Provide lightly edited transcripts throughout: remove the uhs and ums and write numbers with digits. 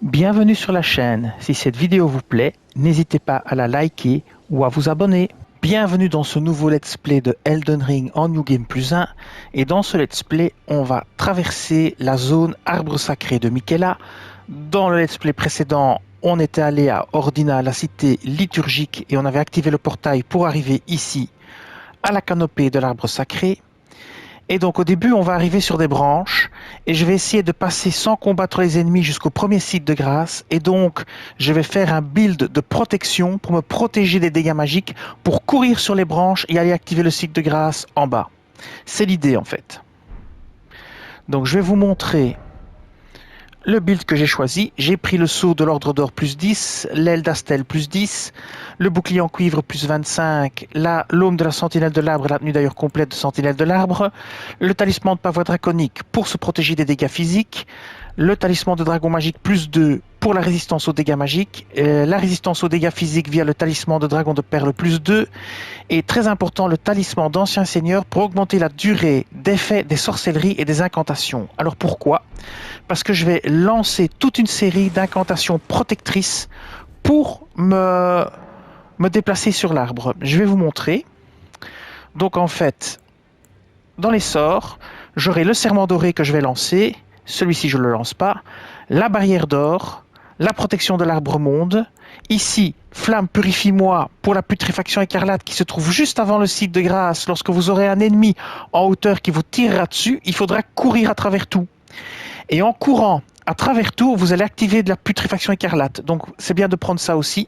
Bienvenue sur la chaîne. Si cette vidéo vous plaît, n'hésitez pas à la liker ou à vous abonner. Bienvenue dans ce nouveau let's play de Elden Ring en New Game Plus 1. Et dans ce let's play, on va traverser la zone arbre sacré de Miquella. Dans le let's play précédent, on était allé à Ordina, la cité liturgique, et on avait activé le portail pour arriver ici, à la canopée de l'arbre sacré. Et donc au début, on va arriver sur des branches et je vais essayer de passer sans combattre les ennemis jusqu'au premier site de grâce. Et donc, je vais faire un build de protection pour me protéger des dégâts magiques, pour courir sur les branches et aller activer le site de grâce en bas. C'est l'idée en fait. Donc je vais vous montrer le build que j'ai choisi. J'ai pris le sceau de l'ordre d'or plus 10, l'aile d'Astel plus 10, le bouclier en cuivre plus 25, l'aume de la sentinelle de l'arbre et la tenue d'ailleurs complète de sentinelle de l'arbre, le talisman de pavois draconique pour se protéger des dégâts physiques, le talisman de dragon magique plus 2 pour la résistance aux dégâts magiques, la résistance aux dégâts physiques via le talisman de dragon de perle plus 2, et très important, le talisman d'ancien seigneur pour augmenter la durée d'effet des sorcelleries et des incantations. Alors pourquoi ? Parce que je vais lancer toute une série d'incantations protectrices pour me déplacer sur l'arbre. Je vais vous montrer. Donc en fait, dans les sorts, j'aurai le serment doré que je vais lancer. Celui-ci, je ne le lance pas. La barrière d'or, la protection de l'arbre monde. Ici, flamme purifie-moi pour la putréfaction écarlate qui se trouve juste avant le site de grâce. Lorsque vous aurez un ennemi en hauteur qui vous tirera dessus, il faudra courir à travers tout. Et en courant à travers tout, vous allez activer de la putréfaction écarlate. Donc c'est bien de prendre ça aussi.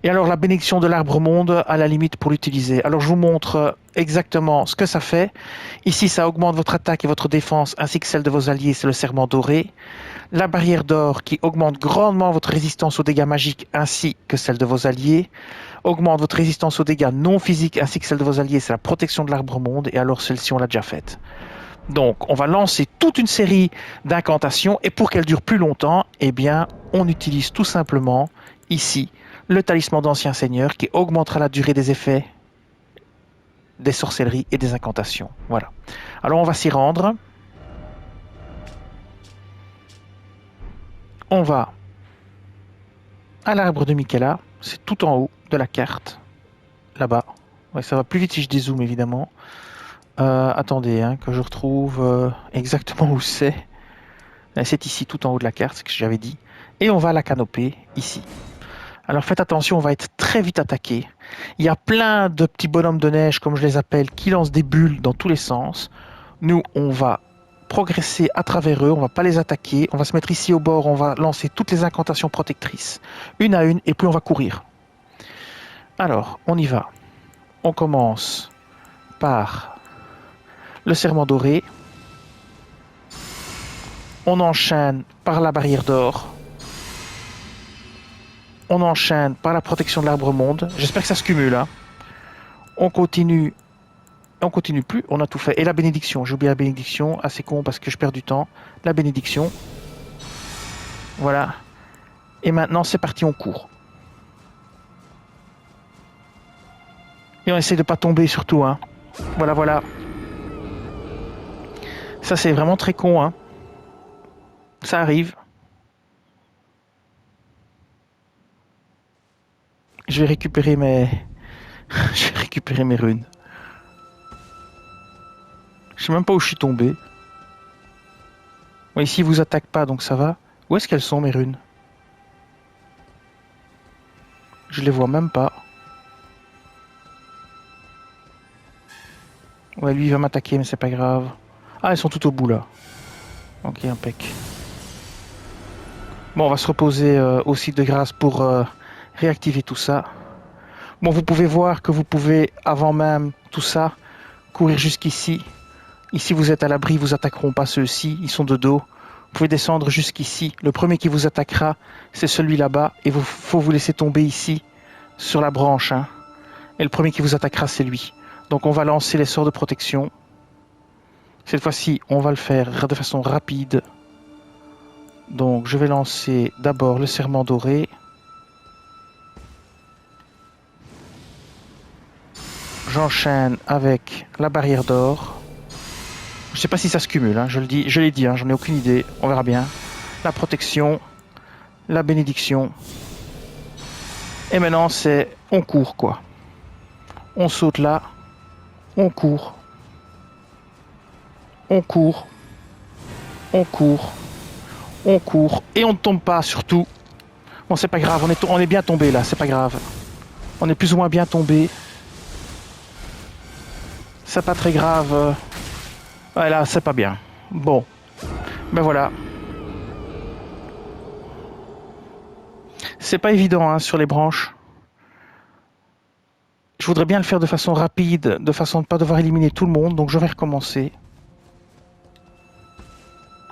Et alors la bénédiction de l'arbre monde, à la limite pour l'utiliser. Alors je vous montre exactement ce que ça fait. Ici ça augmente votre attaque et votre défense ainsi que celle de vos alliés, c'est le serment doré. La barrière d'or qui augmente grandement votre résistance aux dégâts magiques ainsi que celle de vos alliés. Augmente votre résistance aux dégâts non physiques ainsi que celle de vos alliés, c'est la protection de l'arbre monde. Et alors celle-ci on l'a déjà faite. Donc, on va lancer toute une série d'incantations et pour qu'elles durent plus longtemps, eh bien, on utilise tout simplement ici le talisman d'ancien seigneur qui augmentera la durée des effets des sorcelleries et des incantations. Voilà. Alors, on va s'y rendre. On va à l'arbre de Miquella. C'est tout en haut de la carte. Là-bas. Ouais, ça va plus vite si je dézoome, évidemment. Attendez, que je retrouve exactement où c'est. C'est ici, tout en haut de la carte, ce que j'avais dit. Et on va à la canopée, ici. Alors faites attention, on va être très vite attaqué. Il y a plein de petits bonhommes de neige, comme je les appelle, qui lancent des bulles dans tous les sens. Nous, on va progresser à travers eux, on va pas les attaquer. On va se mettre ici au bord, on va lancer toutes les incantations protectrices, une à une, et puis on va courir. Alors, on y va. On commence par le serment doré. On enchaîne par la barrière d'or. On enchaîne par la protection de l'arbre monde. J'espère que ça se cumule. On continue. On continue plus. On a tout fait. Et la bénédiction. J'ai oublié la bénédiction. Assez con parce que je perds du temps. La bénédiction. Voilà. Et maintenant, c'est parti. On court. Et on essaie de pas tomber surtout. Voilà, voilà. Ça, c'est vraiment très con. Ça arrive. Je vais récupérer mes... je vais récupérer mes runes. Je sais même pas où je suis tombé. Bon, ici, ils vous attaquent pas, donc ça va. Où est-ce qu'elles sont, mes runes? Je les vois même pas. Ouais, lui, il va m'attaquer, mais c'est pas grave. Ah, elles sont tout au bout, là. Ok, impec. Bon, on va se reposer au site de grâce pour réactiver tout ça. Bon, vous pouvez voir que vous pouvez, avant même tout ça, courir jusqu'ici. Ici, vous êtes à l'abri, vous attaqueront pas ceux-ci, ils sont de dos. Vous pouvez descendre jusqu'ici. Le premier qui vous attaquera, c'est celui là-bas. Et il faut vous laisser tomber ici, sur la branche. Et le premier qui vous attaquera, c'est lui. Donc on va lancer les sorts de protection. Cette fois-ci, on va le faire de façon rapide. Donc je vais lancer d'abord le serment doré. J'enchaîne avec la barrière d'or. Je sais pas si ça se cumule, je l'ai dit, j'en ai aucune idée, on verra bien. La protection, la bénédiction. Et maintenant, c'est on court quoi. On saute là, on court, on court, on court, on court, et on ne tombe pas surtout. Bon, c'est pas grave, on est bien tombé là, c'est pas grave. On est plus ou moins bien tombé. C'est pas très grave. Ouais, là, c'est pas bien. Bon, ben voilà. C'est pas évident hein, sur les branches. Je voudrais bien le faire de façon rapide, de façon à ne pas devoir éliminer tout le monde, donc je vais recommencer.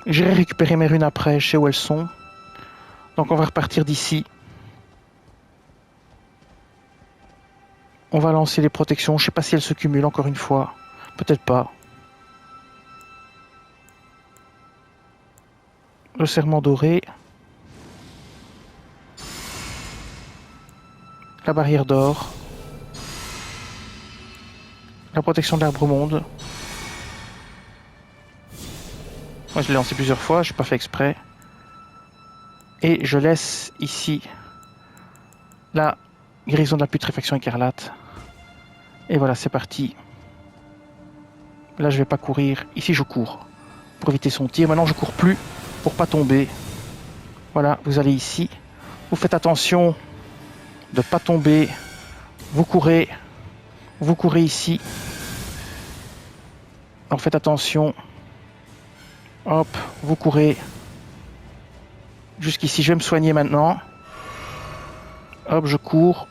J'irai récupérer mes runes après, je sais où elles sont. Donc on va repartir d'ici. On va lancer les protections, je sais pas si elles se cumulent encore une fois. Peut-être pas. Le serment doré. La barrière d'or. La protection de l'arbre monde. Moi je l'ai lancé plusieurs fois, je n'ai pas fait exprès. Et je laisse ici la guérison de la putréfaction écarlate. Et voilà, c'est parti. Là je vais pas courir, ici je cours. Pour éviter son tir, maintenant je cours plus pour pas tomber. Voilà, vous allez ici. Vous faites attention de pas tomber. Vous courez ici. Alors faites attention. Hop, vous courez. Jusqu'ici, je vais me soigner maintenant. Hop, je cours.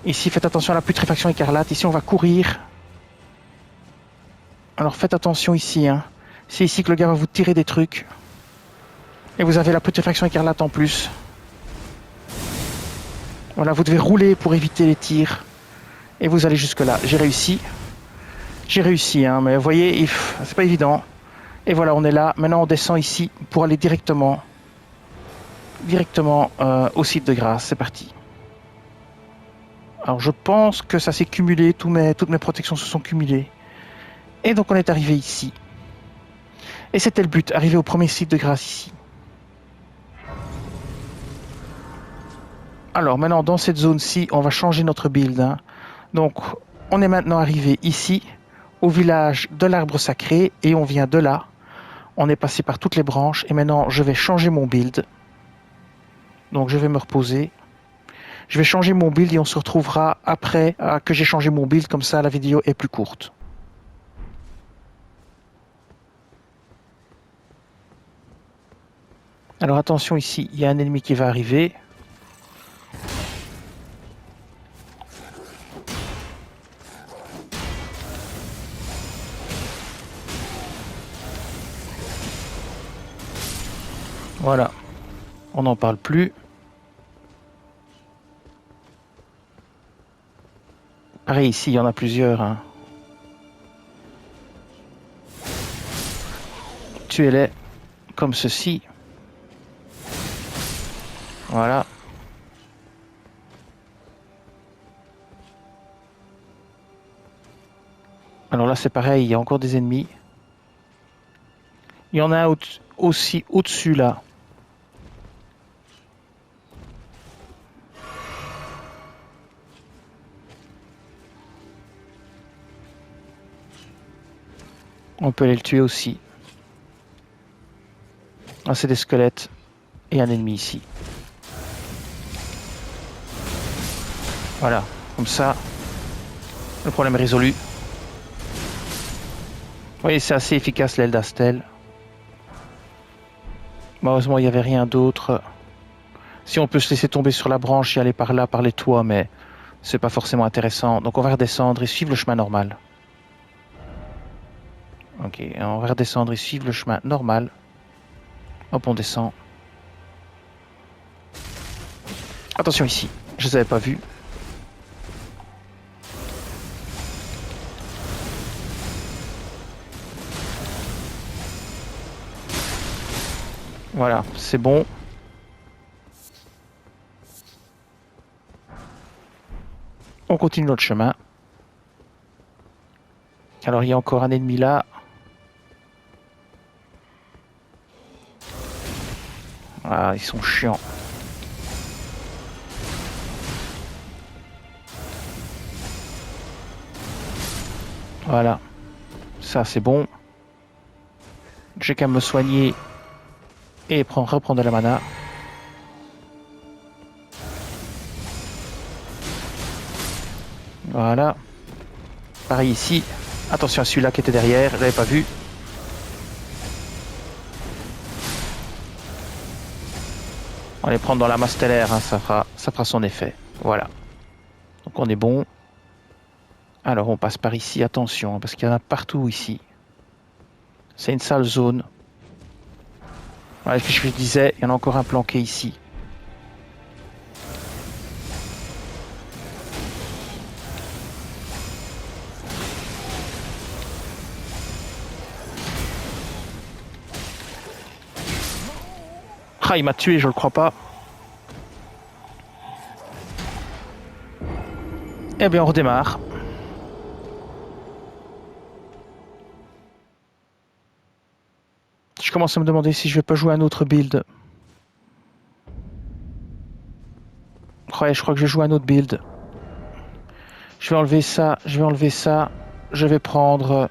Ici, faites attention à la putréfaction écarlate. Ici, on va courir. Alors faites attention ici. Hein. C'est ici que le gars va vous tirer des trucs. Et vous avez la putréfaction écarlate en plus. Voilà, vous devez rouler pour éviter les tirs. Et vous allez jusque là. J'ai réussi. J'ai réussi, hein, mais vous voyez, c'est pas évident. Et voilà, on est là. Maintenant, on descend ici pour aller directement au site de grâce. C'est parti. Alors, je pense que ça s'est cumulé. Toutes mes protections se sont cumulées. Et donc, on est arrivé ici. Et c'était le but, arriver au premier site de grâce ici. Alors, maintenant, dans cette zone-ci, on va changer notre build. Hein. Donc, on est maintenant arrivé ici, au village de l'arbre sacré. Et on vient de là. On est passé par toutes les branches. Et maintenant, je vais changer mon build. Donc je vais me reposer. Je vais changer mon build et on se retrouvera après que j'ai changé mon build. Comme ça, la vidéo est plus courte. Alors attention ici, il y a un ennemi qui va arriver. Voilà. On n'en parle plus. Pareil ici, il y en a plusieurs. Hein. Tuez-les comme ceci. Voilà. Alors là, c'est pareil, il y a encore des ennemis. Il y en a aussi au-dessus là. On peut aller le tuer aussi. Ah, c'est des squelettes. Et un ennemi ici. Voilà, comme ça, le problème est résolu. Vous voyez, c'est assez efficace l'aile d'Astel. Malheureusement, il n'y avait rien d'autre. Si on peut se laisser tomber sur la branche et aller par là, par les toits, mais c'est pas forcément intéressant. Donc on va redescendre et suivre le chemin normal. Ok, on va redescendre et suivre le chemin normal. Hop, on descend. Attention ici, je ne les avais pas vus. Voilà, c'est bon. On continue notre chemin. Alors il y a encore un ennemi là. Ah, ils sont chiants. Voilà. Ça, c'est bon. J'ai qu'à me soigner et reprendre de la mana. Voilà. Pareil ici. Attention à celui-là qui était derrière, je l'avais pas vu. On va les prendre dans la masse stellaire, hein, ça fera son effet. Voilà. Donc on est bon. Alors on passe par ici, attention, parce qu'il y en a partout ici. C'est une sale zone. Voilà, ce que je disais, il y en a encore un planqué ici. Ah, il m'a tué, je le crois pas. Eh bien, on redémarre. Je commence à me demander si je vais pas jouer un autre build. Ouais, je crois que je vais jouer un autre build. Je vais enlever ça, je vais enlever ça. Je vais prendre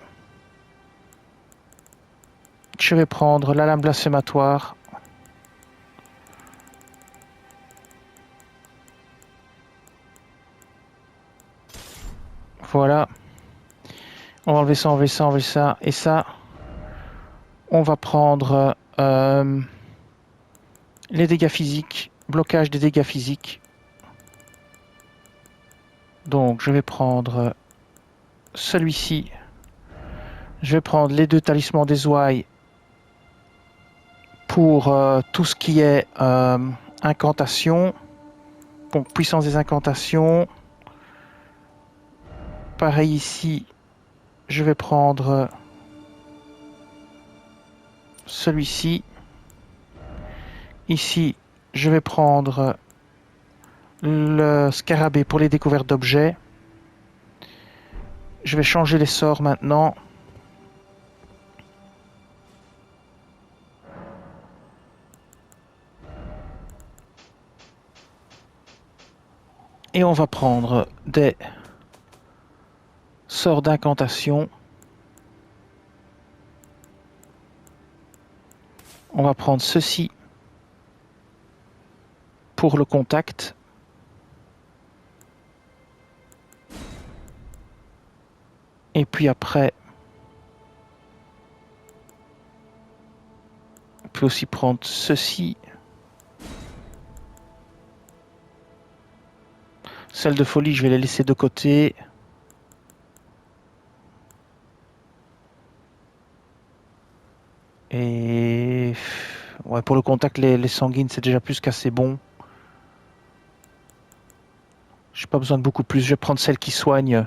la lame blasphématoire. Voilà. On va enlever ça, enlever ça, enlever ça. Et ça, on va prendre les dégâts physiques. Blocage des dégâts physiques. Donc, je vais prendre celui-ci. Je vais prendre les 2 talismans des ouailles pour tout ce qui est incantation. Donc, puissance des incantations. Pareil ici, je vais prendre celui-ci. Ici, je vais prendre le scarabée pour les découvertes d'objets. Je vais changer les sorts maintenant. Et on va prendre des sorts d'incantation. On va prendre ceci pour le contact. Et puis après, on peut aussi prendre ceci. Celle de folie, je vais les laisser de côté. Et ouais, pour le contact, les sanguines, c'est déjà plus qu'assez bon. J'ai pas besoin de beaucoup plus. Je vais prendre celle qui soigne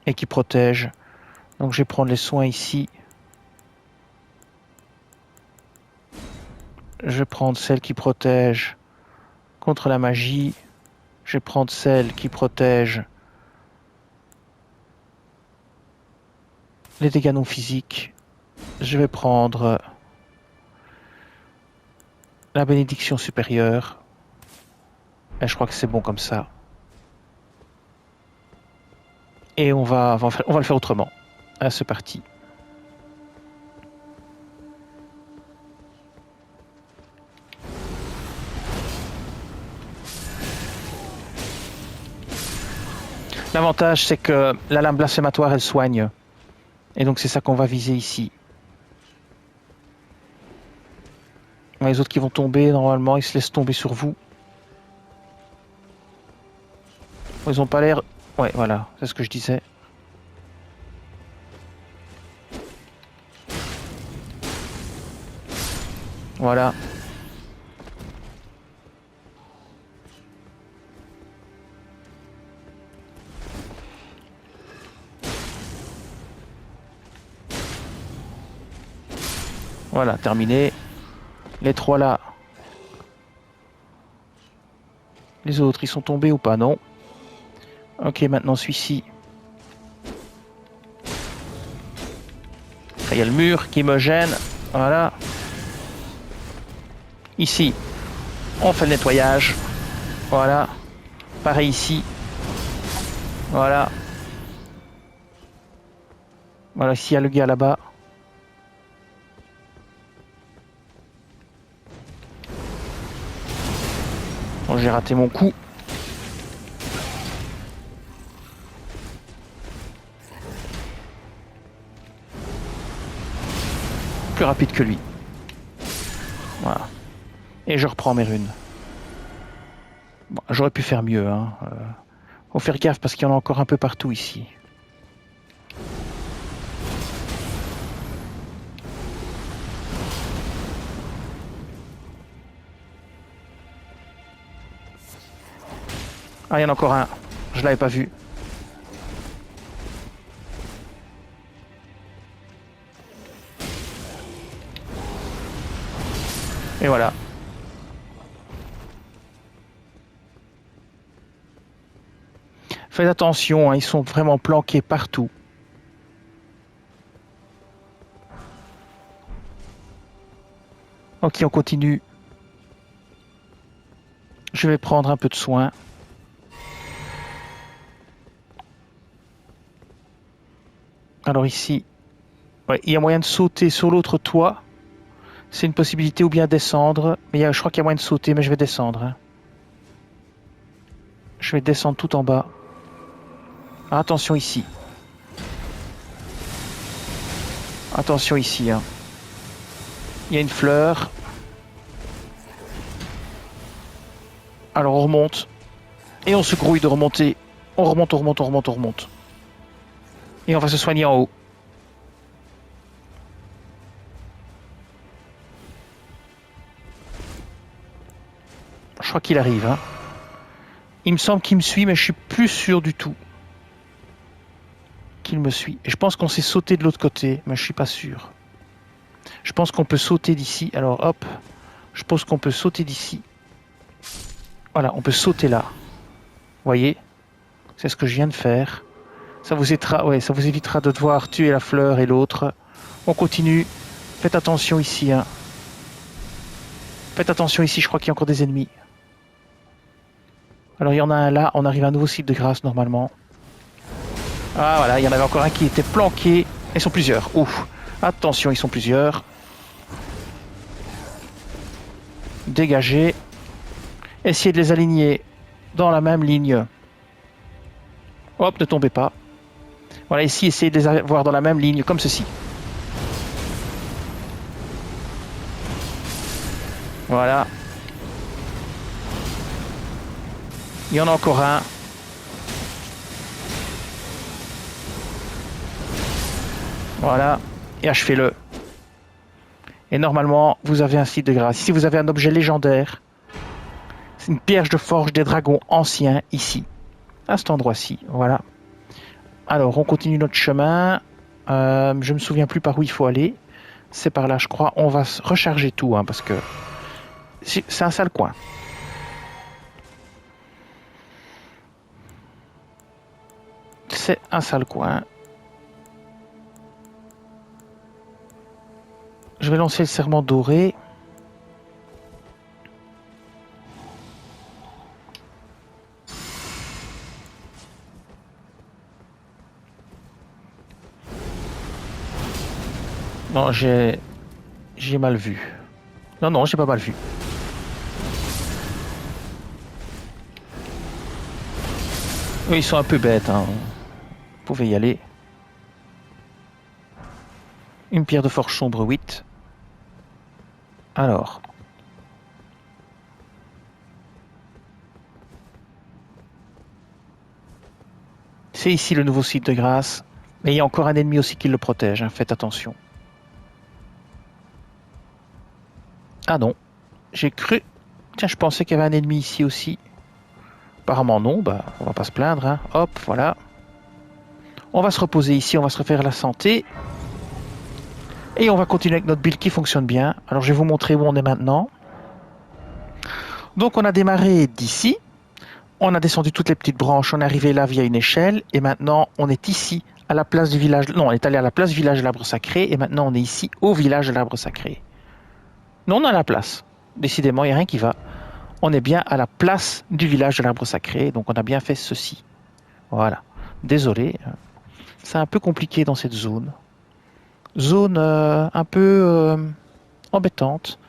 et qui protège. Donc je vais prendre les soins ici. Je vais prendre celle qui protège contre la magie. Je vais prendre celle qui protège les dégâts non physiques. Je vais prendre la bénédiction supérieure. Et je crois que c'est bon comme ça. Et on va le faire autrement. Ah, c'est parti. L'avantage, c'est que la lame blasphématoire, elle soigne. Et donc, c'est ça qu'on va viser ici. Les autres qui vont tomber, normalement, ils se laissent tomber sur vous. Ils ont pas l'air... Ouais, voilà, c'est ce que je disais. Voilà. Voilà, terminé. Les 3 là. Les autres, ils sont tombés ou pas? Non. Ok, maintenant celui-ci. Il y a le mur qui me gêne. Voilà. Ici, on fait le nettoyage. Voilà. Pareil ici. Voilà. Voilà, ici il y a le gars là-bas. Bon, j'ai raté mon coup. Plus rapide que lui. Voilà. Et je reprends mes runes. Bon, j'aurais pu faire mieux. Hein. Faut faire gaffe parce qu'il y en a encore un peu partout ici. Ah, il y en a encore un. Je l'avais pas vu. Et voilà. Faites attention, hein, ils sont vraiment planqués partout. Ok, on continue. Je vais prendre un peu de soin. Alors ici, ouais, il y a moyen de sauter sur l'autre toit. C'est une possibilité, ou bien descendre. Mais je crois qu'il y a moyen de sauter, mais je vais descendre. Hein. Je vais descendre tout en bas. Ah, attention ici. Attention ici. Hein. Il y a une fleur. Alors on remonte. Et on se grouille de remonter. On remonte, on remonte, on remonte, on remonte. Et on va se soigner en haut. Je crois qu'il arrive. Hein. Il me semble qu'il me suit, mais je suis plus sûr du tout qu'il me suit. Et je pense qu'on s'est sauté de l'autre côté, mais je suis pas sûr. Je pense qu'on peut sauter d'ici. Alors hop, je pense qu'on peut sauter d'ici. Voilà, on peut sauter là. Vous voyez, c'est ce que je viens de faire. Ça vous évitera de devoir tuer la fleur et l'autre. On continue. Faites attention ici. Hein. Faites attention ici, je crois qu'il y a encore des ennemis. Alors il y en a un là, on arrive à un nouveau site de grâce normalement. Ah voilà, il y en avait encore un qui était planqué. Ils sont plusieurs. Ouf. Attention, ils sont plusieurs. Dégagez. Essayez de les aligner dans la même ligne. Hop, ne tombez pas. Voilà, ici, essayez de les avoir dans la même ligne, comme ceci. Voilà. Il y en a encore un. Voilà. Et achevez-le. Et normalement, vous avez un site de grâce. Ici, vous avez un objet légendaire. C'est une pierre de forge des dragons anciens, ici. À cet endroit-ci. Voilà. Alors, on continue notre chemin. Je me souviens plus par où il faut aller. C'est par là, je crois. On va recharger tout, hein, parce que c'est un sale coin. C'est un sale coin. Je vais lancer le serment doré. Non, j'ai mal vu. Non, j'ai pas mal vu. Oui, ils sont un peu bêtes. Hein. Vous pouvez y aller. Une pierre de forge sombre 8. Alors. C'est ici le nouveau site de grâce. Mais il y a encore un ennemi aussi qui le protège. Hein. Faites attention. Ah non. J'ai cru... Tiens, je pensais qu'il y avait un ennemi ici aussi. Apparemment non. Bah, on va pas se plaindre. Hein. Hop, voilà. On va se reposer ici. On va se refaire la santé. Et on va continuer avec notre build qui fonctionne bien. Alors je vais vous montrer où on est maintenant. Donc on a démarré d'ici. On a descendu toutes les petites branches. On est arrivé là via une échelle. Et maintenant on est ici à la place du village. Non, on est allé à la place du village de l'arbre sacré. Et maintenant on est ici au village de l'arbre sacré. Non, on a la place. Décidément, il n'y a rien qui va. On est bien à la place du village de l'arbre sacré. Donc on a bien fait ceci. Voilà. Désolé. C'est un peu compliqué dans cette zone. zone un peu embêtante.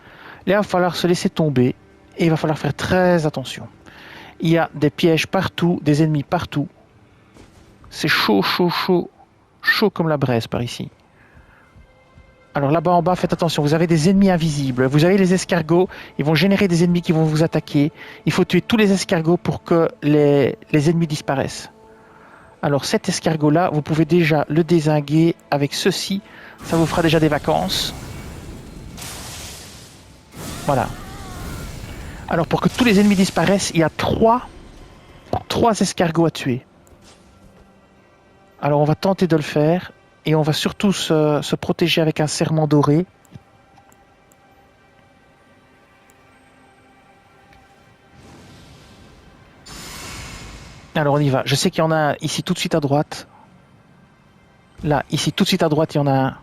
Là, il va falloir se laisser tomber et il va falloir faire très attention. Il y a des pièges partout, des ennemis partout. C'est chaud, chaud, chaud, chaud comme la braise par ici. Alors là-bas en bas, faites attention, vous avez des ennemis invisibles. Vous avez les escargots, ils vont générer des ennemis qui vont vous attaquer. Il faut tuer tous les escargots pour que les ennemis disparaissent. Alors cet escargot-là, vous pouvez déjà le dézinguer avec ceci. Ça vous fera déjà des vacances. Voilà. Alors pour que tous les ennemis disparaissent, il y a trois escargots à tuer. Alors on va tenter de le faire. Et on va surtout se protéger avec un serment doré. Alors on y va. Je sais qu'il y en a un ici tout de suite à droite. Là, ici tout de suite à droite, il y en a un.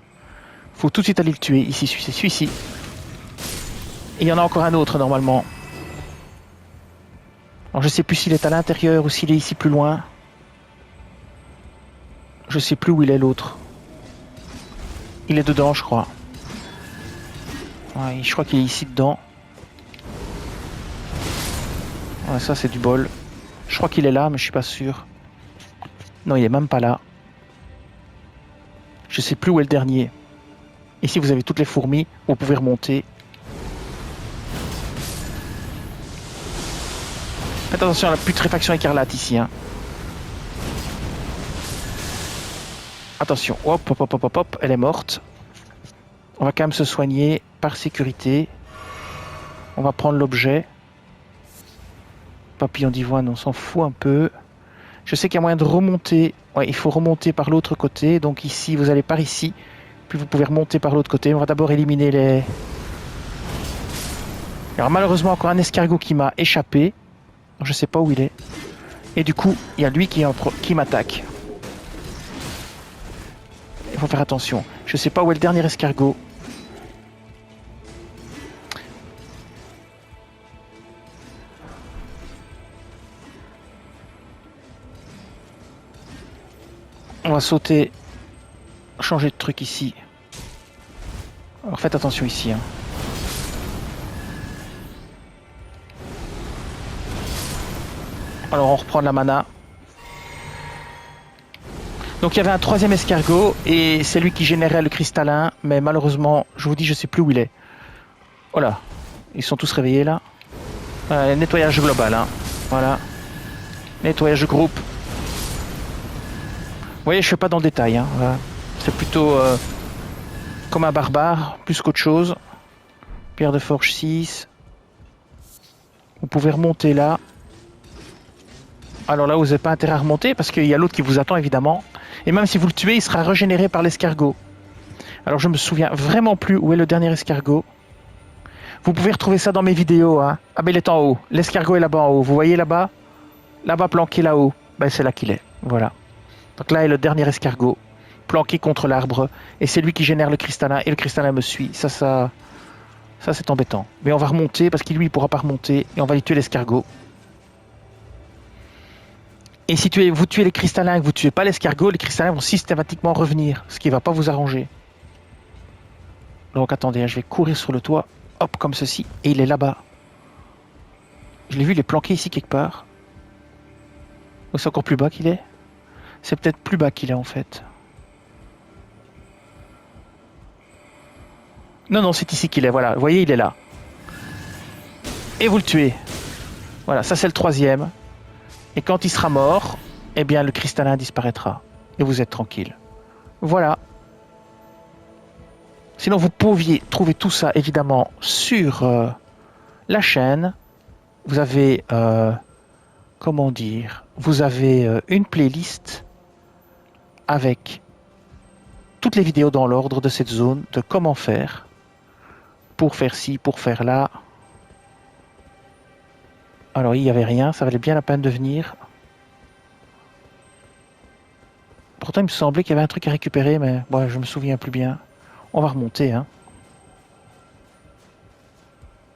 Faut tout de suite aller le tuer. Ici, celui-ci. Et il y en a encore un autre normalement. Alors je sais plus s'il est à l'intérieur ou s'il est ici plus loin. Je sais plus où il est l'autre. Il est dedans, je crois. Ouais, je crois qu'il est ici dedans. Ouais, ça c'est du bol. Je crois qu'il est là, mais je suis pas sûr. Non, il est même pas là. Je sais plus où est le dernier. Ici, vous avez toutes les fourmis. Vous pouvez remonter. Faites attention à la putréfaction écarlate ici. Hein. Attention. Hop, hop, hop, hop, hop, hop. Elle est morte. On va quand même se soigner par sécurité. On va prendre l'objet. Papillon d'Ivoine, on s'en fout un peu. Je sais qu'il y a moyen de remonter. Ouais, il faut remonter par l'autre côté. Donc ici, vous allez par ici. Puis vous pouvez remonter par l'autre côté. On va d'abord éliminer les... Alors malheureusement, encore un escargot qui m'a échappé. Je sais pas où il est. Et du coup, il y a lui qui m'attaque. Il faut faire attention. Je sais pas où est le dernier escargot. On va sauter, changer de truc ici. Alors faites attention ici. Hein. Alors on reprend de la mana. Donc il y avait un troisième escargot et c'est lui qui générait le cristallin. Mais malheureusement, je vous dis, je sais plus où il est. Voilà. Ils sont tous réveillés là. Nettoyage global. Hein. Voilà. Nettoyage de groupe. Vous voyez, je ne fais pas dans le détail. Hein. Voilà. C'est plutôt comme un barbare, plus qu'autre chose. Pierre de forge 6. Vous pouvez remonter là. Alors là, vous n'avez pas intérêt à remonter parce qu'il y a l'autre qui vous attend évidemment. Et même si vous le tuez, il sera régénéré par l'escargot. Alors je me souviens vraiment plus où est le dernier escargot. Vous pouvez retrouver ça dans mes vidéos. Hein. Ah ben il est en haut. L'escargot est là-bas en haut. Vous voyez là-bas? Là-bas planqué là-haut. Ben c'est là qu'il est. Voilà. Donc là est le dernier escargot. Planqué contre l'arbre. Et c'est lui qui génère le cristallin. Et le cristallin me suit. Ça c'est embêtant. Mais on va remonter parce qu'il lui il pourra pas remonter. Et on va lui tuer l'escargot. Et si vous tuez les cristallins et que vous ne tuez pas l'escargot, les cristallins vont systématiquement revenir, ce qui ne va pas vous arranger. Donc attendez, je vais courir sur le toit, hop, comme ceci, et il est là-bas. Je l'ai vu, il est planqué ici quelque part. Ou c'est encore plus bas qu'il est? C'est peut-être plus bas qu'il est en fait. Non, non, c'est ici qu'il est, voilà. Vous voyez, il est là. Et vous le tuez. Voilà, ça c'est le troisième. Et quand il sera mort, eh bien le cristallin disparaîtra. Et vous êtes tranquille. Voilà. Sinon, vous pouviez trouver tout ça, évidemment, sur la chaîne. Vous avez, comment dire, vous avez une playlist avec toutes les vidéos dans l'ordre de cette zone, de comment faire, pour faire ci, pour faire là. Alors, il n'y avait rien, ça valait bien la peine de venir. Pourtant, il me semblait qu'il y avait un truc à récupérer, mais bon, je me souviens plus bien. On va remonter, hein.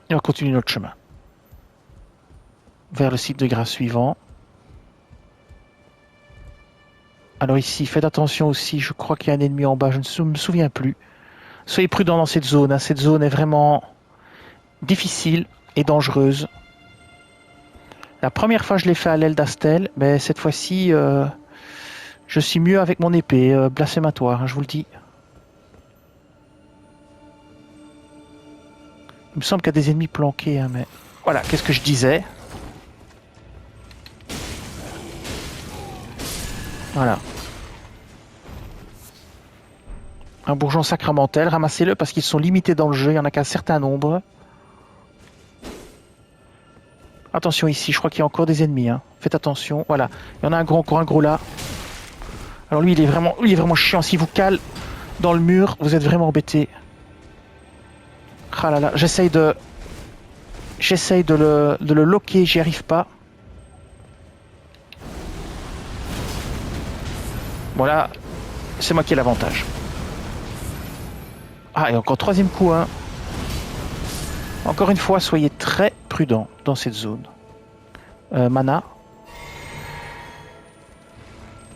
Et on continue notre chemin. Vers le site de grâce suivant. Alors ici, faites attention aussi, je crois qu'il y a un ennemi en bas, je ne me souviens plus. Soyez prudents dans cette zone, hein. Cette zone est vraiment difficile et dangereuse. La première fois je l'ai fait à l'aile d'Astel, mais cette fois-ci, je suis mieux avec mon épée, blasphématoire, hein, je vous le dis. Il me semble qu'il y a des ennemis planqués, hein, mais... Voilà, qu'est-ce que je disais? Voilà. Un bourgeon sacramentel, ramassez-le parce qu'ils sont limités dans le jeu, il n'y en a qu'un certain nombre. Attention ici, je crois qu'il y a encore des ennemis, hein. Faites attention, voilà. Il y en a encore un gros là. Alors lui, il est vraiment chiant. S'il vous cale dans le mur, vous êtes vraiment embêté. Ah là là, j'essaye de le loquer, j'y arrive pas. Voilà, c'est moi qui ai l'avantage. Ah, et encore troisième coup, hein. Encore une fois, soyez très prudents dans cette zone. Mana.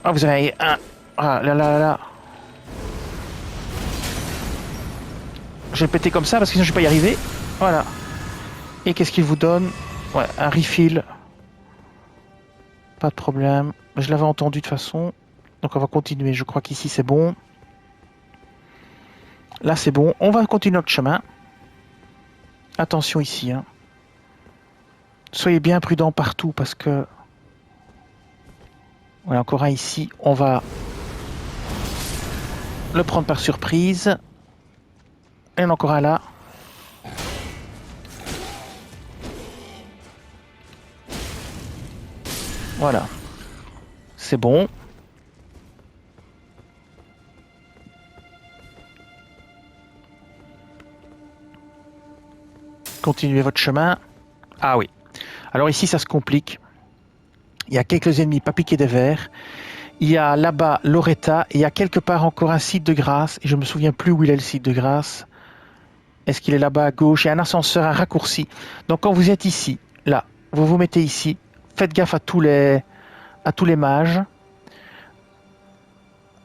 Ah, vous avez un... Ah là là là là. Je vais le péter comme ça parce que sinon je vais pas y arriver. Voilà. Et qu'est-ce qu'il vous donne? Ouais, un refill. Pas de problème. Je l'avais entendu de toute façon. Donc on va continuer. Je crois qu'ici c'est bon. Là c'est bon. On va continuer notre chemin. Attention ici, hein. Soyez bien prudents partout parce que... Ouais, encore un ici. On va le prendre par surprise. Et il y en a encore un là. Voilà. C'est bon. Continuez votre chemin. Ah oui. Alors ici, ça se complique. Il y a quelques ennemis pas piqués des vers. Il y a là-bas Loretta. Et il y a quelque part encore un site de grâce. Et je me souviens plus où il est le site de grâce. Est-ce qu'il est là-bas à gauche? Il y a un ascenseur, un raccourci. Donc quand vous êtes ici, là, vous vous mettez ici. Faites gaffe à tous les mages.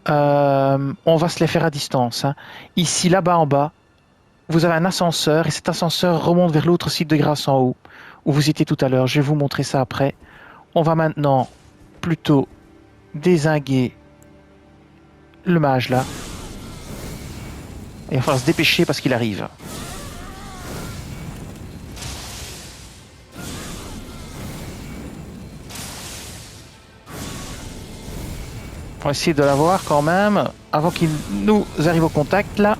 On va se les faire à distance, hein. Ici, là-bas en bas, vous avez un ascenseur. Et cet ascenseur remonte vers l'autre site de grâce en haut. Où vous étiez tout à l'heure. Je vais vous montrer ça après. On va maintenant plutôt dézinguer le mage là. Et il va falloir se dépêcher parce qu'il arrive. On va essayer de l'avoir quand même avant qu'il nous arrive au contact là.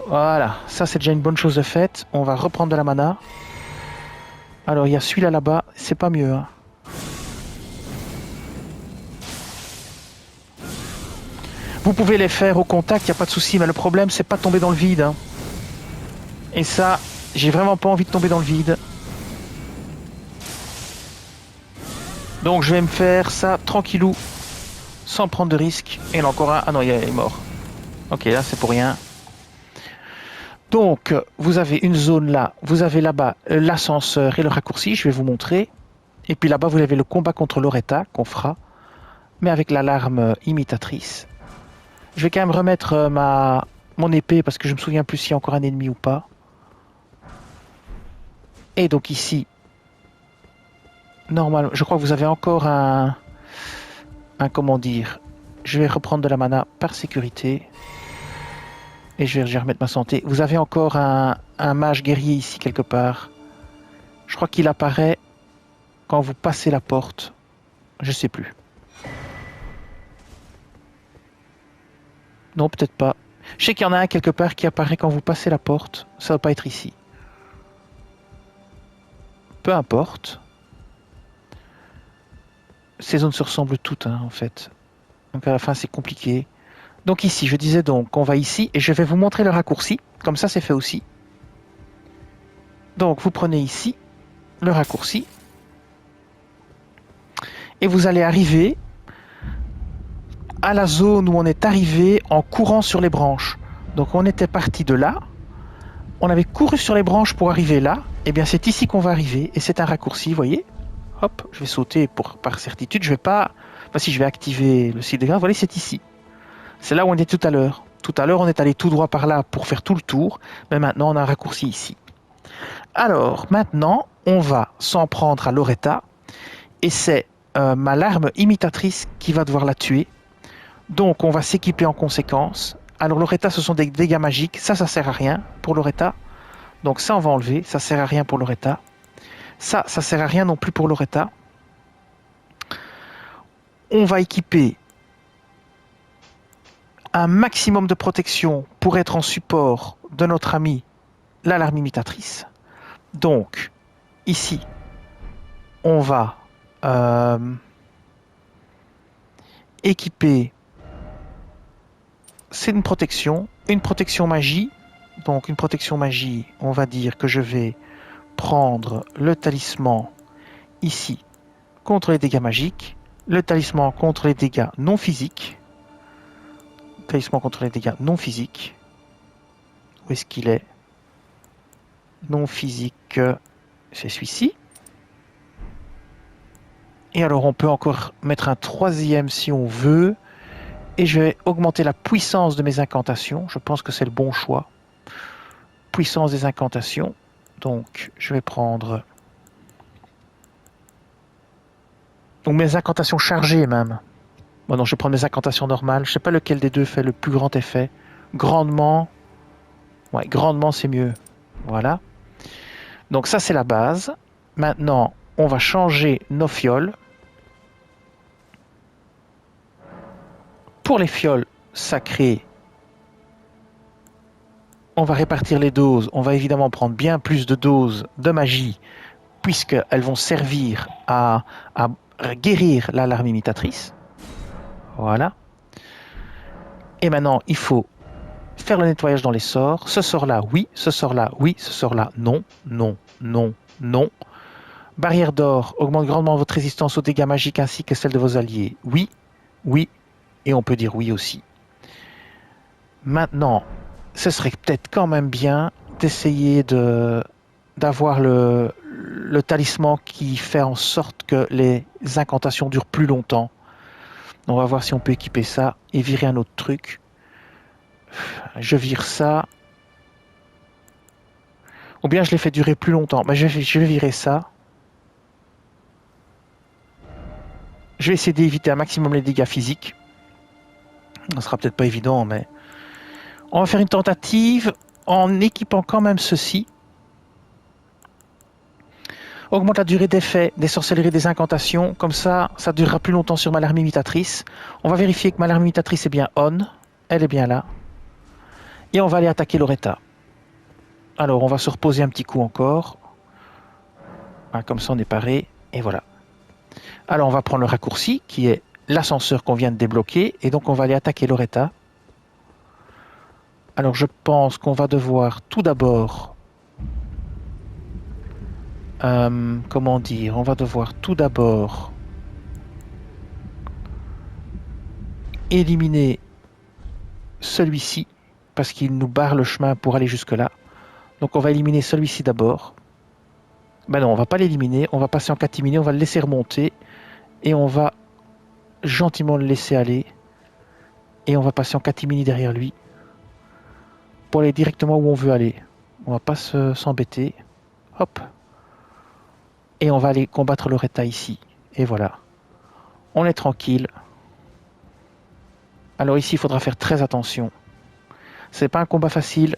Voilà, ça c'est déjà une bonne chose de faite. On va reprendre de la mana. Alors il y a celui-là là-bas, c'est pas mieux, hein. Vous pouvez les faire au contact, il n'y a pas de souci, mais le problème c'est pas de tomber dans le vide, hein. Et ça, j'ai vraiment pas envie de tomber dans le vide. Donc je vais me faire ça tranquillou, sans prendre de risque. Et il y en a encore un, ah non, il est mort. Ok, là c'est pour rien. Donc, vous avez une zone là, vous avez là-bas l'ascenseur et le raccourci, je vais vous montrer. Et puis là-bas, vous avez le combat contre Loretta qu'on fera, mais avec l'alarme imitatrice. Je vais quand même remettre mon épée parce que je me souviens plus s'il y a encore un ennemi ou pas. Et donc ici, normalement, je crois que vous avez encore un comment dire, je vais reprendre de la mana par sécurité. Et je vais remettre ma santé. Vous avez encore un mage guerrier ici quelque part. Je crois qu'il apparaît quand vous passez la porte. Je sais plus. Non, peut-être pas. Je sais qu'il y en a un quelque part qui apparaît quand vous passez la porte. Ça ne va pas être ici. Peu importe. Ces zones se ressemblent toutes, hein, en fait. Donc à la fin, c'est compliqué. Donc ici, je disais donc, on va ici et je vais vous montrer le raccourci. Comme ça, c'est fait aussi. Donc, vous prenez ici le raccourci. Et vous allez arriver à la zone où on est arrivé en courant sur les branches. Donc, on était parti de là. On avait couru sur les branches pour arriver là. Et bien, c'est ici qu'on va arriver. Et c'est un raccourci, vous voyez. Hop, je vais sauter par certitude. Je ne vais pas Si je vais activer le site de garde, voilà, c'est ici. C'est là où on était tout à l'heure. Tout à l'heure, on est allé tout droit par là pour faire tout le tour, mais maintenant, on a un raccourci ici. Alors, maintenant, on va s'en prendre à Loretta, et c'est ma larme imitatrice qui va devoir la tuer. Donc, on va s'équiper en conséquence. Alors, Loretta, ce sont des dégâts magiques. Ça sert à rien pour Loretta. Donc, ça, on va enlever. Ça sert à rien pour Loretta. Ça sert à rien non plus pour Loretta. On va équiper un maximum de protection pour être en support de notre amie, l'alarme imitatrice. Donc, ici, on va équiper, c'est une protection magie. Donc, une protection magie, on va dire que je vais prendre le talisman ici contre les dégâts magiques, le talisman contre les dégâts non physiques. Talisman contre les dégâts non physiques. Où est-ce qu'il est? Non physique, c'est celui-ci. Et alors on peut encore mettre un troisième si on veut. Et je vais augmenter la puissance de mes incantations. Je pense que c'est le bon choix. Puissance des incantations. Donc je vais prendre... Donc mes incantations chargées même. Bon non, je vais prendre mes incantations normales. Je ne sais pas lequel des deux fait le plus grand effet. Grandement. Ouais, grandement c'est mieux. Voilà. Donc ça c'est la base. Maintenant, on va changer nos fioles. Pour les fioles sacrées, on va répartir les doses. On va évidemment prendre bien plus de doses de magie, puisqu'elles vont servir à guérir l'alarme imitatrice. Voilà. Et maintenant, il faut faire le nettoyage dans les sorts. Ce sort-là, oui. Ce sort-là, oui. Ce sort-là, non. Non, non, non. Barrière d'or augmente grandement votre résistance aux dégâts magiques ainsi que celle de vos alliés. Oui, oui. Et on peut dire oui aussi. Maintenant, ce serait peut-être quand même bien d'essayer d'avoir le talisman qui fait en sorte que les incantations durent plus longtemps. On va voir si on peut équiper ça et virer un autre truc. Je vire ça. Ou bien je les fais durer plus longtemps. Mais je vais virer ça. Je vais essayer d'éviter un maximum les dégâts physiques. Ce sera peut-être pas évident, mais... On va faire une tentative en équipant quand même ceci. Augmente la durée d'effet des sorcelleries et des incantations. Comme ça, ça durera plus longtemps sur ma larme imitatrice. On va vérifier que ma larme imitatrice est bien on. Elle est bien là. Et on va aller attaquer Loretta. Alors, on va se reposer un petit coup encore. Ah, comme ça, on est paré. Et voilà. Alors, on va prendre le raccourci, qui est l'ascenseur qu'on vient de débloquer. Et donc, on va aller attaquer Loretta. Alors, je pense qu'on va devoir tout d'abord... comment dire? On va devoir tout d'abord éliminer celui-ci, parce qu'il nous barre le chemin pour aller jusque-là. Donc, on va éliminer celui-ci d'abord. Ben non, on va pas l'éliminer. On va passer en catimini, on va le laisser remonter. Et on va gentiment le laisser aller. Et on va passer en catimini derrière lui. Pour aller directement où on veut aller. On va pas s'embêter. Hop. Et on va aller combattre Loretta ici. Et voilà. On est tranquille. Alors ici, il faudra faire très attention. C'est pas un combat facile.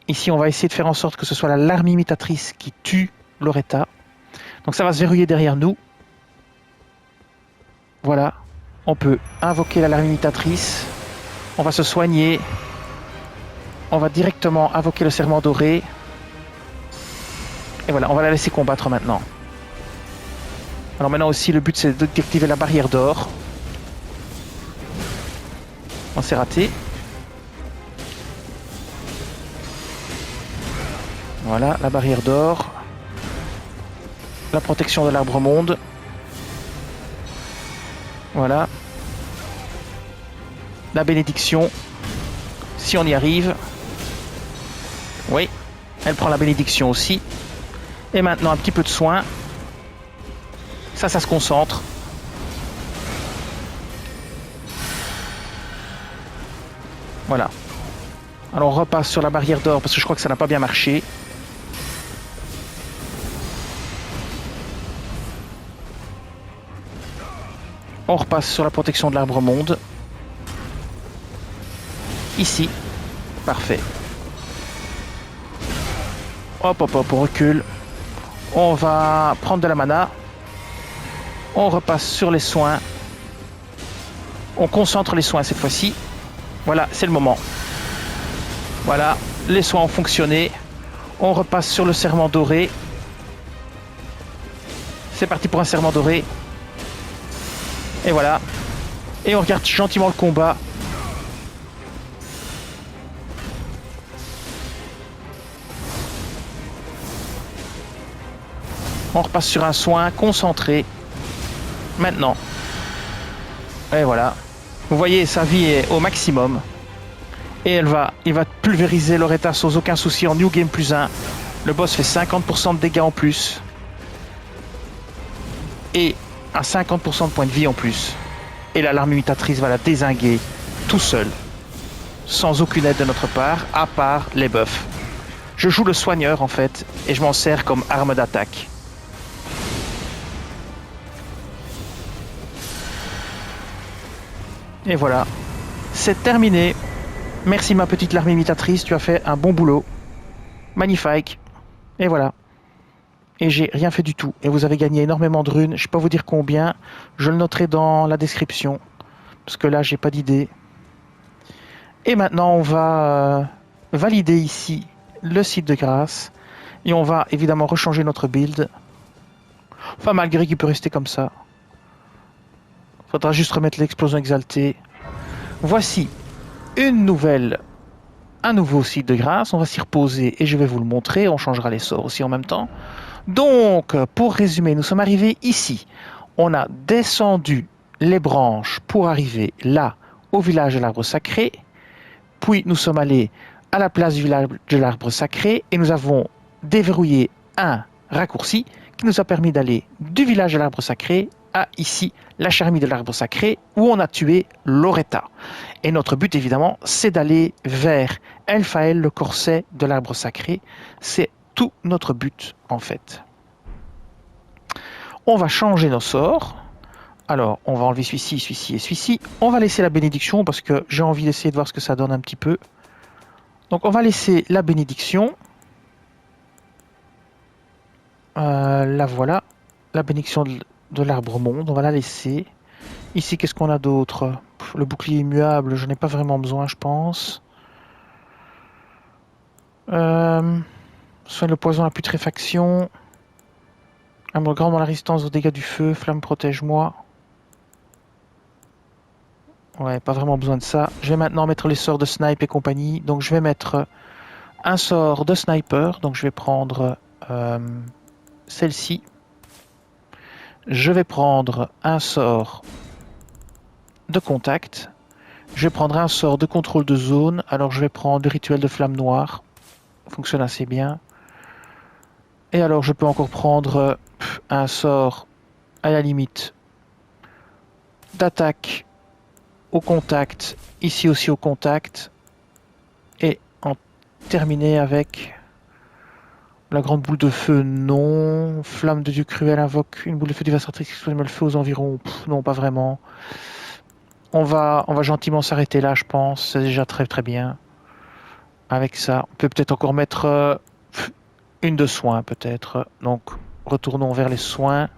Ici, on va essayer de faire en sorte que ce soit la larme imitatrice qui tue Loretta. Donc ça va se verrouiller derrière nous. Voilà. On peut invoquer la larme imitatrice. On va se soigner. On va directement invoquer le serment doré. Et voilà, on va la laisser combattre maintenant. Alors maintenant aussi, le but c'est d'activer la barrière d'or. On s'est raté. Voilà, la barrière d'or. La protection de l'arbre monde. Voilà. La bénédiction. Si on y arrive. Oui, elle prend la bénédiction aussi. Et maintenant, un petit peu de soin. Ça se concentre. Voilà. Alors on repasse sur la barrière d'or parce que je crois que ça n'a pas bien marché. On repasse sur la protection de l'arbre monde. Ici. Parfait. Hop, hop, hop, on recule. On va prendre de la mana. On repasse sur les soins. On concentre les soins cette fois-ci. Voilà, c'est le moment. Voilà, les soins ont fonctionné. On repasse sur le serment doré. C'est parti pour un serment doré. Et voilà. Et on regarde gentiment le combat. On repasse sur un soin concentré. Maintenant. Et voilà. Vous voyez, sa vie est au maximum. Et il va pulvériser Loretta sans aucun souci en New Game +1. Le boss fait 50% de dégâts en plus. Et à 50% de points de vie en plus. Et là, l'arme imitatrice va la dézinguer tout seul. Sans aucune aide de notre part, à part les buffs. Je joue le soigneur en fait, et je m'en sers comme arme d'attaque. Et voilà, c'est terminé. Merci ma petite larme imitatrice, tu as fait un bon boulot. Magnifique. Et voilà. Et j'ai rien fait du tout. Et vous avez gagné énormément de runes. Je ne vais pas vous dire combien. Je le noterai dans la description. Parce que là, j'ai pas d'idée. Et maintenant, on va valider ici le site de grâce. Et on va évidemment rechanger notre build. Enfin, malgré qu'il peut rester comme ça. Faudra juste remettre l'explosion exaltée. Voici un nouveau site de grâce. On va s'y reposer et je vais vous le montrer. On changera les sorts aussi en même temps. Donc, pour résumer, nous sommes arrivés ici. On a descendu les branches pour arriver là, au village de l'arbre sacré. Puis, nous sommes allés à la place du village de l'arbre sacré et nous avons déverrouillé un raccourci qui nous a permis d'aller du village de l'arbre sacré à ici, la charmille de l'arbre sacré, où on a tué Loretta. Et notre but, évidemment, c'est d'aller vers Elphael, le corset de l'arbre sacré. C'est tout notre but, en fait. On va changer nos sorts. Alors, on va enlever celui-ci, celui-ci et celui-ci. On va laisser la bénédiction parce que j'ai envie d'essayer de voir ce que ça donne un petit peu. Donc, on va laisser la bénédiction. La voilà. La bénédiction de l'arbre monde. On va la laisser. Ici, qu'est-ce qu'on a d'autre? Le bouclier immuable, je n'ai pas vraiment besoin, je pense. Soigne le poison à putréfaction. Arme grande dans la résistance aux dégâts du feu. Flamme protège-moi. Ouais, pas vraiment besoin de ça. Je vais maintenant mettre les sorts de snipe et compagnie. Donc je vais mettre un sort de sniper. Donc je vais prendre celle-ci. Je vais prendre un sort de contact. Je vais prendre un sort de contrôle de zone. Alors je vais prendre le rituel de flamme noire. Fonctionne assez bien. Et alors je peux encore prendre un sort à la limite d'attaque au contact. Ici aussi au contact. Et en terminer avec la grande boule de feu, non. Flamme de Dieu cruel invoque une boule de feu dévastatrice qui exprime le feu aux environs. Non, pas vraiment. On va gentiment s'arrêter là, je pense. C'est déjà très très bien. Avec ça, on peut peut-être encore mettre une de soins, peut-être. Donc, retournons vers les soins.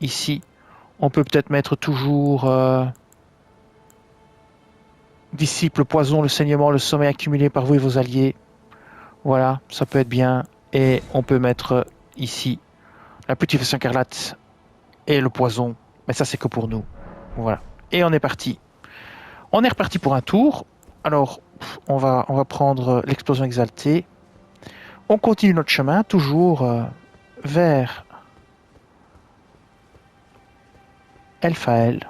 Ici, on peut peut-être mettre toujours disciple, poison, le saignement, le sommeil accumulé par vous et vos alliés. Voilà, ça peut être bien. Et on peut mettre ici la putréfaction écarlate et le poison. Mais ça, c'est que pour nous. Voilà. Et on est parti. On est reparti pour un tour. Alors, on va prendre l'explosion exaltée. On continue notre chemin, toujours vers Elphael.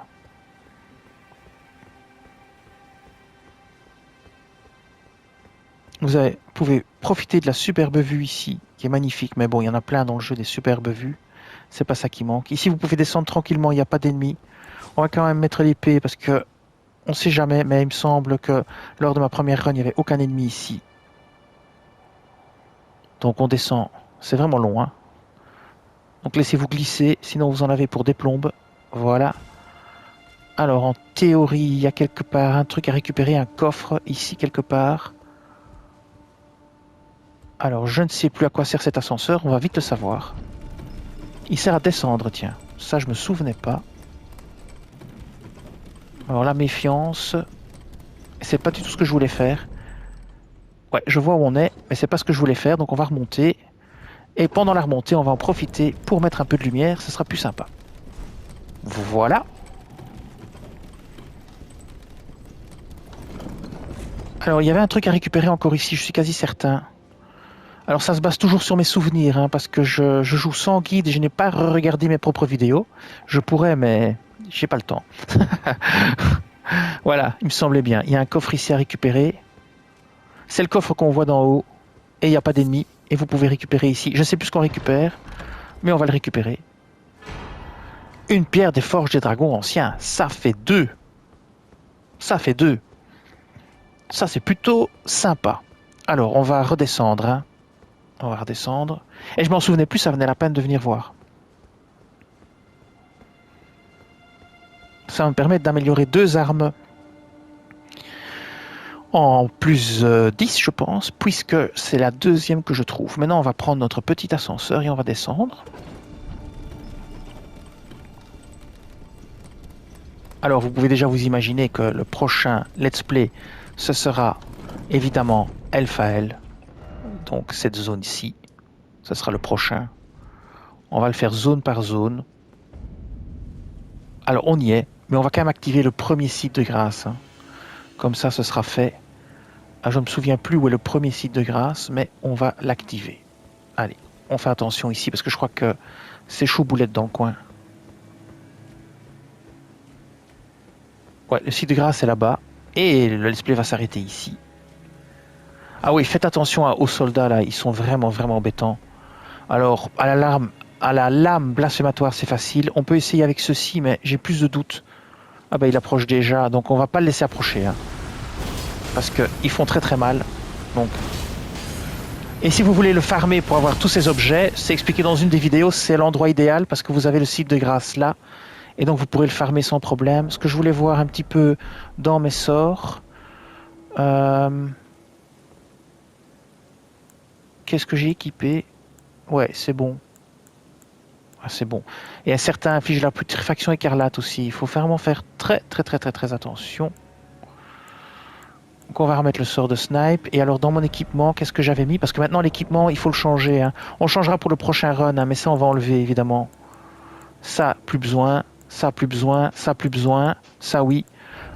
Vous pouvez profiter de la superbe vue ici, qui est magnifique. Mais bon, il y en a plein dans le jeu, des superbes vues. C'est pas ça qui manque. Ici, vous pouvez descendre tranquillement, il n'y a pas d'ennemis. On va quand même mettre l'épée parce que On sait jamais, mais il me semble que lors de ma première run, il n'y avait aucun ennemi ici. Donc on descend. C'est vraiment long, hein. Donc laissez-vous glisser, sinon vous en avez pour des plombes. Voilà. Alors en théorie, il y a quelque part un truc à récupérer, un coffre ici quelque part. Alors je ne sais plus à quoi sert cet ascenseur, on va vite le savoir. Il sert à descendre, tiens. Ça je me souvenais pas. Alors la méfiance, c'est pas du tout ce que je voulais faire. Ouais, je vois où on est, mais c'est pas ce que je voulais faire, donc on va remonter. Et pendant la remontée, on va en profiter pour mettre un peu de lumière, ce sera plus sympa. Voilà. Alors il y avait un truc à récupérer encore ici, je suis quasi certain. Alors ça se base toujours sur mes souvenirs, hein, parce que je joue sans guide et je n'ai pas regardé mes propres vidéos. Je pourrais, mais j'ai pas le temps. Voilà, il me semblait bien. Il y a un coffre ici à récupérer. C'est le coffre qu'on voit d'en haut. Et il n'y a pas d'ennemis. Et vous pouvez récupérer ici. Je ne sais plus ce qu'on récupère, mais on va le récupérer. Une pierre des forges des dragons anciens. Ça fait 2. Ça fait 2. Ça, c'est plutôt sympa. Alors, on va redescendre, hein. On va redescendre. Et je m'en souvenais plus, ça venait la peine de venir voir. Ça va me permettre d'améliorer 2 armes en plus 10, je pense, puisque c'est la deuxième que je trouve. Maintenant, on va prendre notre petit ascenseur et on va descendre. Alors, vous pouvez déjà vous imaginer que le prochain let's play, ce sera évidemment Elphael. Donc, cette zone ici, ce sera le prochain. On va le faire zone par zone. Alors, on y est, mais on va quand même activer le premier site de grâce, hein. Comme ça, ce sera fait. Ah, je ne me souviens plus où est le premier site de grâce, mais on va l'activer. Allez, on fait attention ici, parce que je crois que c'est chaud boulette dans le coin. Ouais, le site de grâce est là-bas, et le let's play va s'arrêter ici. Ah oui, faites attention aux soldats, là, ils sont vraiment, vraiment embêtants. Alors, à la lame blasphématoire, c'est facile. On peut essayer avec ceci, mais j'ai plus de doutes. Ah bah, il approche déjà, donc on va pas le laisser approcher, hein. Parce qu'ils font très très mal. Donc. Et si vous voulez le farmer pour avoir tous ces objets, c'est expliqué dans une des vidéos, c'est l'endroit idéal parce que vous avez le site de grâce là. Et donc vous pourrez le farmer sans problème. Ce que je voulais voir un petit peu dans mes sorts. Qu'est-ce que j'ai équipé? Ouais, c'est bon. Ah, c'est bon. Et un certain inflige la putréfaction écarlate aussi. Il faut vraiment faire très très très très très attention. Donc on va remettre le sort de snipe. Et alors dans mon équipement, qu'est-ce que j'avais mis? Parce que maintenant l'équipement, il faut le changer, hein. On le changera pour le prochain run, hein, mais ça on va enlever évidemment. Ça, plus besoin. Ça, plus besoin. Ça, plus besoin. Ça, oui.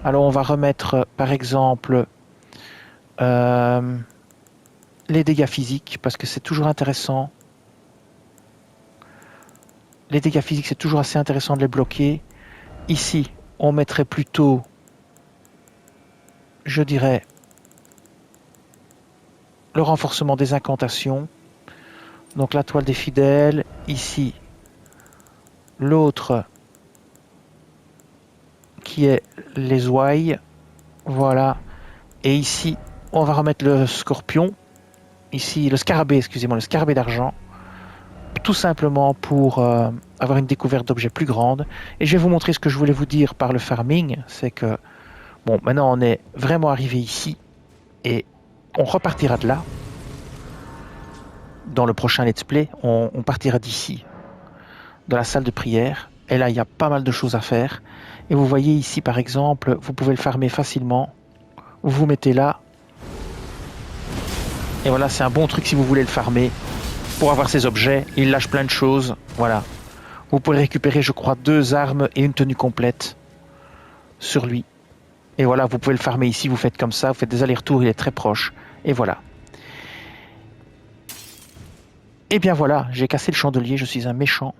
Alors on va remettre par exemple les dégâts physiques, parce que c'est toujours intéressant. Les dégâts physiques, c'est toujours assez intéressant de les bloquer. Ici, on mettrait plutôt, je dirais, le renforcement des incantations. Donc la toile des fidèles. Ici, l'autre qui est les ouailles. Voilà. Et ici, on va remettre le scorpion. Ici, le scarabée, excusez-moi, le scarabée d'argent. Tout simplement pour avoir une découverte d'objets plus grande. Et je vais vous montrer ce que je voulais vous dire par le farming. C'est que, bon, maintenant on est vraiment arrivé ici. Et on repartira de là. Dans le prochain let's play, on partira d'ici. De la salle de prière. Et là, il y a pas mal de choses à faire. Et vous voyez ici, par exemple, vous pouvez le farmer facilement. Vous vous mettez là. Et voilà, c'est un bon truc si vous voulez le farmer. Pour avoir ces objets, il lâche plein de choses. Voilà. Vous pourrez récupérer, je crois, 2 armes et une tenue complète sur lui. Et voilà, vous pouvez le farmer ici, vous faites comme ça, vous faites des allers-retours, il est très proche. Et voilà. Et bien voilà, j'ai cassé le chandelier, je suis un méchant.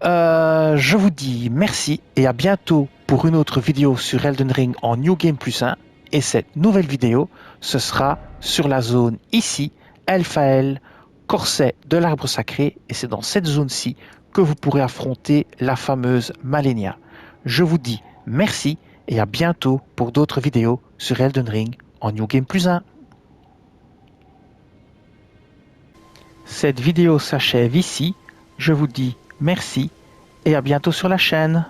Je vous dis merci et à bientôt pour une autre vidéo sur Elden Ring en New Game Plus 1. Et cette nouvelle vidéo, ce sera sur la zone ici, Elphael, corset de l'arbre sacré. Et c'est dans cette zone-ci que vous pourrez affronter la fameuse Malenia. Je vous dis merci et à bientôt pour d'autres vidéos sur Elden Ring en New Game Plus 1. Cette vidéo s'achève ici. Je vous dis merci et à bientôt sur la chaîne.